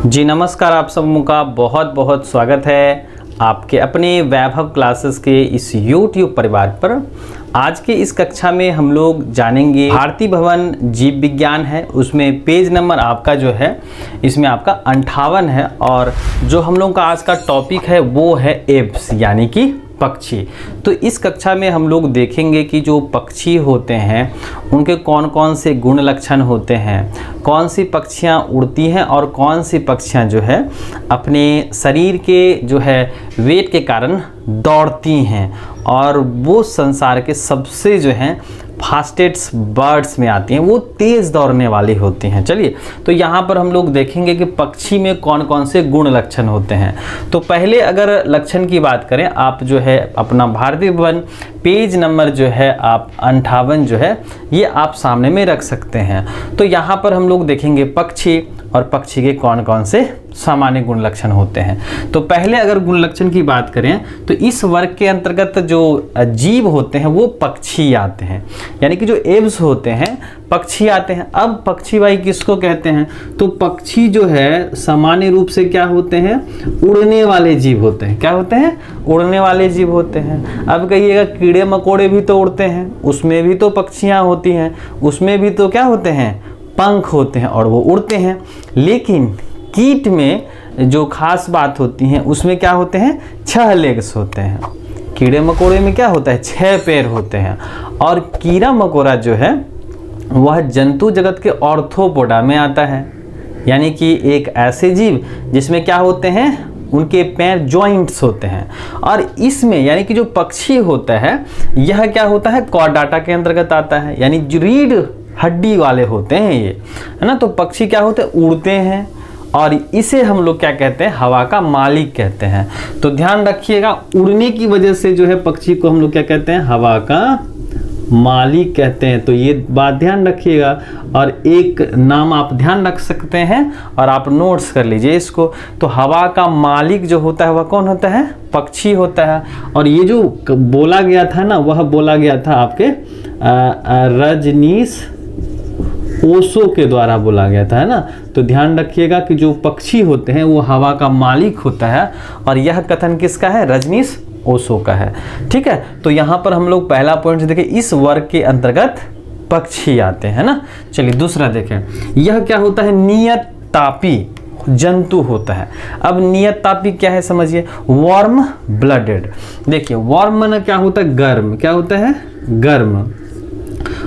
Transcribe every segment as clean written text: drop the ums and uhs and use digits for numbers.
जी नमस्कार, आप सबों का बहुत बहुत स्वागत है आपके अपने वैभव क्लासेस के इस YouTube परिवार पर। आज के इस कक्षा में हम लोग जानेंगे भारती भवन जीव विज्ञान है, उसमें पेज नंबर आपका जो है इसमें आपका 58 है। और जो हम लोग का आज का टॉपिक है वो है एब्स यानी कि पक्षी। तो इस कक्षा में हम लोग देखेंगे कि जो पक्षी होते हैं उनके कौन कौन से गुण लक्षण होते हैं, कौन सी पक्षियाँ उड़ती हैं और कौन सी पक्षियाँ जो है अपने शरीर के जो है वेट के कारण दौड़ती हैं और वो संसार के सबसे जो हैं फास्टेस्ट बर्ड्स में आती हैं, वो तेज़ दौड़ने वाली होती हैं। चलिए, तो यहाँ पर हम लोग देखेंगे कि पक्षी में कौन कौन से गुण लक्षण होते हैं। तो पहले अगर लक्षण की बात करें, आप जो है अपना भारती भवन पेज नंबर जो है आप 58 जो है ये आप सामने में रख सकते हैं। तो यहाँ पर हम लोग देखेंगे पक्षी और पक्षी के कौन कौन से सामान्य गुण लक्षण होते हैं। तो पहले अगर गुण लक्षण की बात करें तो इस वर्ग के अंतर्गत जो जीव होते हैं वो पक्षी आते हैं, यानी कि जो एब्स होते हैं पक्षी आते हैं। अब पक्षी भाई किसको कहते हैं? तो पक्षी जो है सामान्य रूप से क्या होते हैं? उड़ने वाले जीव होते हैं। क्या होते हैं? उड़ने वाले जीव होते हैं। अब कहिएगा कीड़े मकोड़े भी तो उड़ते हैं, उसमें भी तो पक्षियाँ होती हैं, उसमें भी तो क्या होते हैं? पंख होते हैं और वो उड़ते हैं। लेकिन कीट में जो खास बात होती है उसमें क्या होते हैं? 6 लेग्स होते हैं। कीड़े मकोड़े में क्या होता है? 6 पैर होते हैं। और कीड़ा मकोड़ा जो है वह जंतु जगत के ऑर्थोपोडा में आता है, यानी कि एक ऐसे जीव जिसमें क्या होते हैं? उनके पैर जॉइंट्स होते हैं। और इसमें यानी कि जो पक्षी होता है यह क्या होता है? कॉर्डाटा के अंतर्गत आता है, यानी रीढ़ हड्डी वाले होते हैं ये, है ना। तो पक्षी क्या होते हैं? उड़ते हैं और इसे हम लोग क्या कहते हैं? हवा का मालिक कहते हैं। तो ध्यान रखिएगा, उड़ने की वजह से जो है पक्षी को हम लोग क्या कहते हैं? हवा का मालिक कहते हैं। तो ये बात ध्यान रखिएगा और एक नाम आप ध्यान रख सकते हैं और आप नोट्स कर लीजिए इसको। तो हवा का मालिक जो होता है वह कौन होता है? पक्षी होता है। और ये जो बोला गया था ना, वह बोला गया था आपके रजनीश ओशो के द्वारा बोला गया था, है ना। तो ध्यान रखिएगा कि जो पक्षी होते हैं वो हवा का मालिक होता है और यह कथन किसका है? रजनीश ओशो का है। ठीक है, तो यहाँ पर हम लोग पहला पॉइंट देखें, इस वर्ग के अंतर्गत पक्षी आते हैं ना। चलिए दूसरा देखें, यह क्या होता है? नियत तापी जंतु होता है। अब नियत तापी क्या है समझिए? Warm blooded. देखिए वार्म माना क्या होता है? गर्म। क्या होता है? गर्म।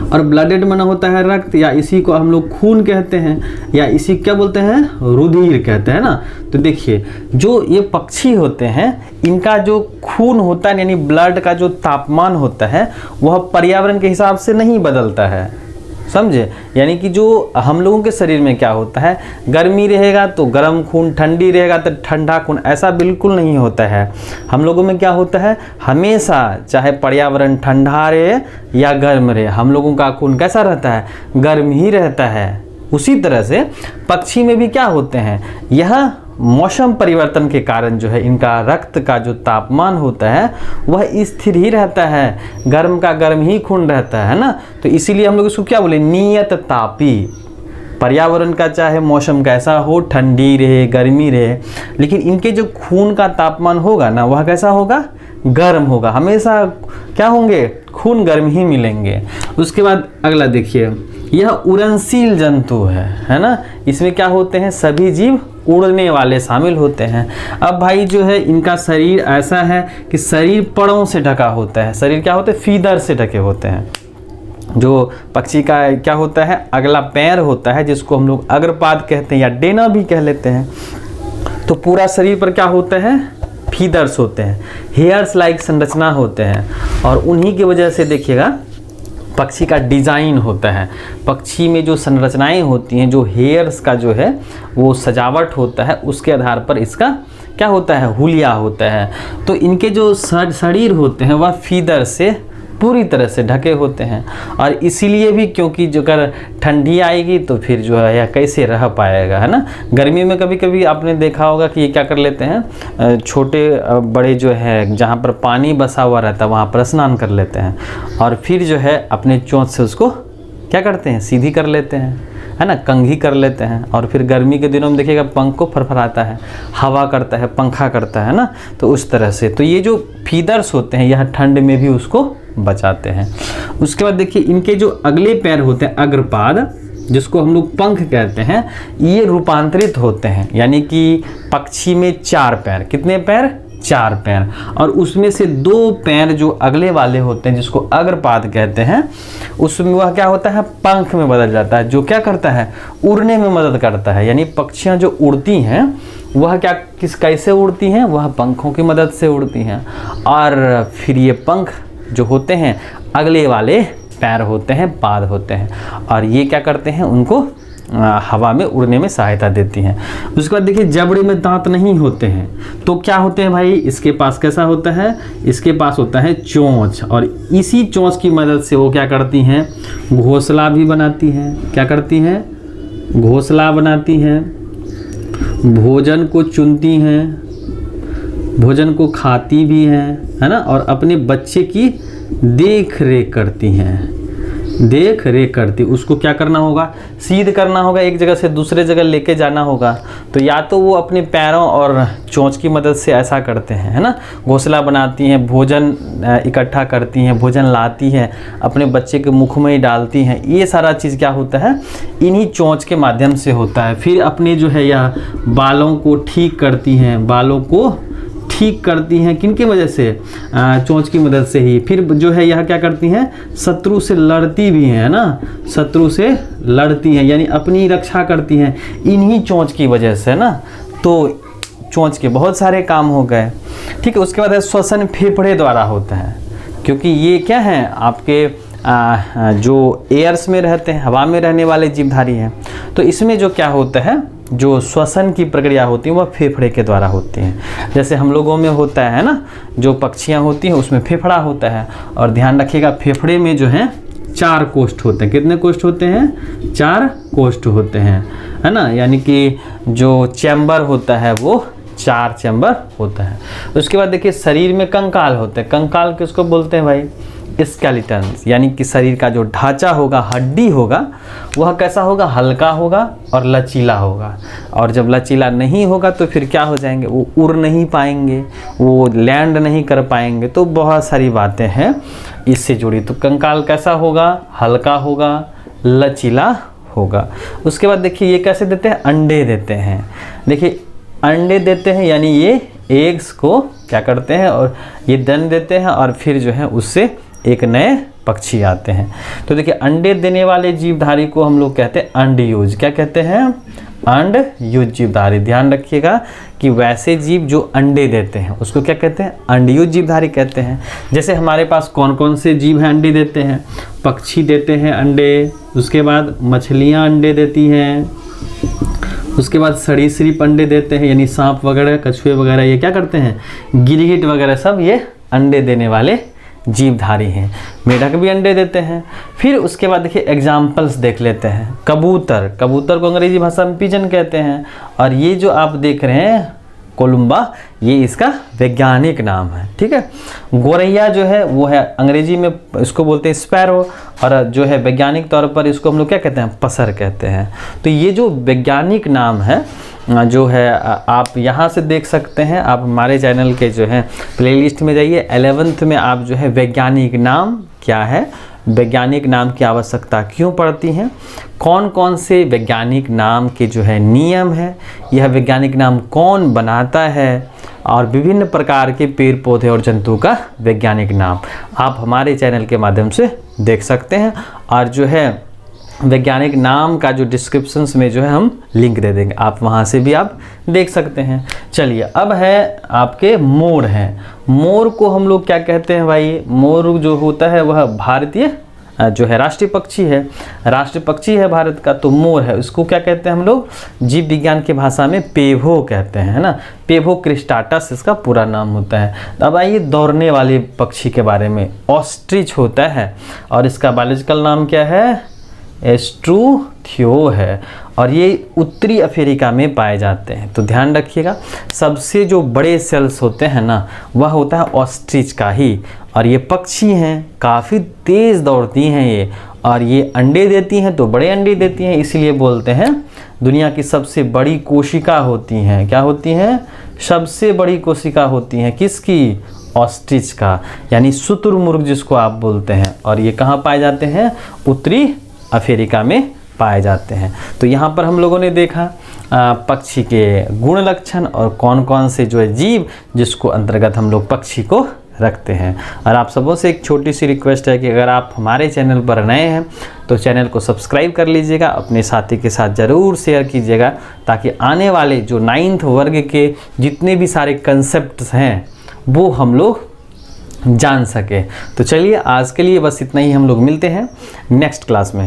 और ब्लडेड माना होता है रक्त, या इसी को हम लोग खून कहते हैं, या इसी क्या बोलते हैं? रुधिर कहते हैं ना। तो देखिए जो ये पक्षी होते हैं इनका जो खून होता है यानी ब्लड का जो तापमान होता है वह पर्यावरण के हिसाब से नहीं बदलता है, समझे। यानी कि जो हम लोगों के शरीर में क्या होता है? गर्मी रहेगा तो गर्म खून, ठंडी रहेगा तो ठंडा खून, ऐसा बिल्कुल नहीं होता है। हम लोगों में क्या होता है? हमेशा चाहे पर्यावरण ठंडा रहे या गर्म रहे, हम लोगों का खून कैसा रहता है? गर्म ही रहता है। उसी तरह से पक्षी में भी क्या होते हैं? यह मौसम परिवर्तन के कारण जो है इनका रक्त का जो तापमान होता है वह स्थिर ही रहता है, गर्म का गर्म ही खून रहता है ना। तो इसीलिए हम लोग इसको क्या बोले? नियत तापी। पर्यावरण का चाहे मौसम कैसा हो, ठंडी रहे गर्मी रहे, लेकिन इनके जो खून का तापमान होगा ना वह कैसा होगा? गर्म होगा। हमेशा क्या होंगे? खून गर्म ही मिलेंगे। उसके बाद अगला देखिए, यह उड़नशील जंतु है ना। इसमें क्या होते हैं? सभी जीव उड़ने वाले शामिल होते हैं। अब भाई जो है इनका शरीर ऐसा है कि शरीर पड़ों से ढका होता है। शरीर क्या होते हैं? फीदर से ढके होते हैं। जो पक्षी का क्या होता है? अगला पैर होता है जिसको हम लोग अग्रपाद कहते हैं या डेना भी कह लेते हैं। तो पूरा शरीर पर क्या होता है? फीदर्स होते हैं, हेयर्स लाइक संरचना होते हैं। और उन्हीं की वजह से देखिएगा पक्षी का डिज़ाइन होता है। पक्षी में जो संरचनाएं होती हैं, जो हेयर्स का जो है वो सजावट होता है, उसके आधार पर इसका क्या होता है? हुलिया होता है। तो इनके जो शरीर होते हैं वह फीदर से पूरी तरह से ढके होते हैं। और इसीलिए भी क्योंकि जो अगर ठंडी आएगी तो फिर जो है यह कैसे रह पाएगा, है ना। गर्मी में कभी कभी आपने देखा होगा कि ये क्या कर लेते हैं? छोटे बड़े जो है जहाँ पर पानी बसा हुआ रहता है वहाँ पर स्नान कर लेते हैं और फिर जो है अपने चोंच से उसको क्या करते हैं? सीधी कर लेते हैं। है ना, कंघी कर लेते हैं। और फिर गर्मी के दिनों में देखिएगा पंख को फरफराता है, हवा करता है, पंखा करता है ना, तो उस तरह से। तो ये जो फीदर्स होते हैं यह ठंड में भी उसको बचाते हैं। उसके बाद देखिए इनके जो अगले पैर होते हैं अग्रपाद, जिसको हम लोग पंख कहते हैं, ये रूपांतरित होते हैं। यानी कि पक्षी में 4 पैर, कितने पैर? 4 पैर। और उसमें से 2 पैर जो अगले वाले होते हैं जिसको अग्रपाद कहते हैं, उसमें वह क्या होता है? पंख में बदल जाता है, जो क्या करता है? उड़ने में मदद करता है। यानी पक्षियां जो उड़ती हैं वह कैसे उड़ती हैं? वह पंखों की मदद से उड़ती हैं। और फिर ये पंख जो होते हैं अगले वाले पैर होते हैं, पाद होते हैं, और ये क्या करते हैं? उनको हवा में उड़ने में सहायता देती हैं। उसके बाद देखिए जबड़े में दांत नहीं होते हैं, तो क्या होते हैं भाई? इसके पास कैसा होता है? इसके पास होता है चोंच, और इसी चोंच की मदद से वो क्या करती हैं? घोंसला भी बनाती हैं। क्या करती हैं? घोंसला बनाती हैं, भोजन को चुनती हैं, भोजन को खाती भी हैं, है ना, और अपने बच्चे की देख रेख करती हैं। देख रेख करती, उसको क्या करना होगा? सीध करना होगा, एक जगह से दूसरे जगह लेके जाना होगा। तो या तो वो अपने पैरों और चोंच की मदद से ऐसा करते हैं, है ना, घोंसला बनाती हैं, भोजन इकट्ठा करती हैं, भोजन लाती हैं, अपने बच्चे के मुख में ही डालती हैं। ये सारा चीज़ क्या होता है? इन्हीं चोंच के माध्यम से होता है। फिर अपने जो है यह बालों को ठीक करती हैं, बालों को ठीक करती हैं, किनकी वजह से? चोंच की मदद से ही। फिर जो है यह क्या करती हैं? शत्रु से लड़ती भी हैं, है ना, शत्रु से लड़ती हैं, यानी अपनी रक्षा करती हैं इन्हीं चोंच की वजह से ना। तो चोंच के बहुत सारे काम हो गए, ठीक है। उसके बाद है श्वसन फेफड़े द्वारा होता है, क्योंकि ये क्या है? आपके जो एयर्स में रहते हैं, हवा में रहने वाले जीवधारी हैं। तो इसमें जो क्या होता है, जो श्वसन की प्रक्रिया होती है वह फेफड़े के द्वारा होती है। जैसे हम लोगों में होता है ना, जो पक्षियां होती हैं उसमें फेफड़ा होता है। और ध्यान रखिएगा फेफड़े में जो है 4 कोष्ठ होते हैं। कितने कोष्ठ होते हैं? 4 कोष्ठ होते हैं, है ना। यानी कि जो चैम्बर होता है वो 4 चैम्बर होता है। उसके बाद देखिए शरीर में कंकाल होते हैं। कंकाल किसको बोलते हैं भाई? स्केलेटन। यानी कि शरीर का जो ढांचा होगा, हड्डी होगा, वह कैसा होगा? हल्का होगा और लचीला होगा। और जब लचीला नहीं होगा तो फिर क्या हो जाएंगे? वो उड़ नहीं पाएंगे, वो लैंड नहीं कर पाएंगे। तो बहुत सारी बातें हैं इससे जुड़ी। तो कंकाल कैसा होगा? हल्का होगा, लचीला होगा। उसके बाद देखिए ये कैसे देते हैं? अंडे देते हैं। देखिए अंडे देते हैं, यानी ये एग्स को क्या करते हैं? और ये दन देते हैं, और फिर जो है उससे एक नए पक्षी आते हैं। तो देखिए अंडे देने वाले जीवधारी को हम लोग कहते हैं अंडयूज। क्या कहते हैं? अंडयूज जीवधारी। ध्यान रखिएगा कि वैसे जीव जो अंडे देते हैं उसको क्या कहते हैं? अंडयूज जीवधारी कहते हैं। जैसे हमारे पास कौन कौन से जीव हैं अंडे देते हैं? पक्षी देते हैं अंडे, उसके बाद मछलियाँ अंडे देती हैं, उसके बाद सरीसृप अंडे देते हैं, यानी सांप वगैरह, कछुए वगैरह ये क्या करते हैं? गिरगिट वगैरह सब ये अंडे देने वाले जीवधारी हैं। मेढक भी अंडे देते हैं। फिर उसके बाद देखिए एग्जाम्पल्स देख लेते हैं। कबूतर, कबूतर को अंग्रेजी भाषा में पिजन कहते हैं। और ये जो आप देख रहे हैं कोलुम्बा, ये इसका वैज्ञानिक नाम है, ठीक है। गोरैया जो है वो है अंग्रेजी में इसको बोलते हैं स्पैरो, और जो है वैज्ञानिक तौर पर इसको हम लोग क्या कहते हैं? पसर कहते हैं। तो ये जो वैज्ञानिक नाम है जो है आप यहाँ से देख सकते हैं। आप हमारे चैनल के जो है प्लेलिस्ट में जाइए, 11th में आप जो है वैज्ञानिक नाम क्या है, वैज्ञानिक नाम की आवश्यकता क्यों पड़ती है, कौन कौन से वैज्ञानिक नाम के जो है नियम है, यह वैज्ञानिक नाम कौन बनाता है, और विभिन्न प्रकार के पेड़ पौधे और जंतु का वैज्ञानिक नाम आप हमारे चैनल के माध्यम से देख सकते हैं। और जो है वैज्ञानिक नाम का जो डिस्क्रिप्शंस में जो है हम लिंक दे देंगे, आप वहाँ से भी आप देख सकते हैं। चलिए अब है आपके मोर हैं। मोर को हम लोग क्या कहते हैं भाई? मोर जो होता है वह भारतीय जो है राष्ट्रीय पक्षी है, राष्ट्रीय पक्षी है भारत का। तो मोर है, उसको क्या कहते हैं हम लोग? जीव विज्ञान की भाषा में पेभो कहते हैं, है ना। पेभो क्रिस्टाटस इसका पूरा नाम होता है। अब आइए दौड़ने वाले पक्षी के बारे में। ऑस्ट्रिच होता है और इसका बायोलॉजिकल नाम क्या है? एस्ट्रूथियो है, और ये उत्तरी अफ्रीका में पाए जाते हैं। तो ध्यान रखिएगा सबसे जो बड़े सेल्स होते हैं ना, वह होता है ऑस्ट्रिच का ही। और ये पक्षी हैं, काफ़ी तेज़ दौड़ती हैं ये, और ये अंडे देती हैं तो बड़े अंडे देती हैं, इसीलिए बोलते हैं दुनिया की सबसे बड़ी कोशिका होती हैं। क्या होती हैं? सबसे बड़ी कोशिका होती हैं किसकी? ऑस्ट्रिच का, यानी शुतुरमुर्ग जिसको आप बोलते हैं। और ये कहाँ पाए जाते हैं? उत्तरी अफ्रीका में पाए जाते हैं। तो यहाँ पर हम लोगों ने देखा पक्षी के गुण लक्षण और कौन कौन से जो है जीव जिसको अंतर्गत हम लोग पक्षी को रखते हैं। और आप सबों से एक छोटी सी रिक्वेस्ट है कि अगर आप हमारे चैनल पर नए हैं तो चैनल को सब्सक्राइब कर लीजिएगा, अपने साथी के साथ ज़रूर शेयर कीजिएगा, ताकि आने वाले जो 9th वर्ग के जितने भी सारे कंसेप्ट्स हैं वो हम लोग जान सके। तो चलिए आज के लिए बस इतना ही, हम लोग मिलते हैं नेक्स्ट क्लास में।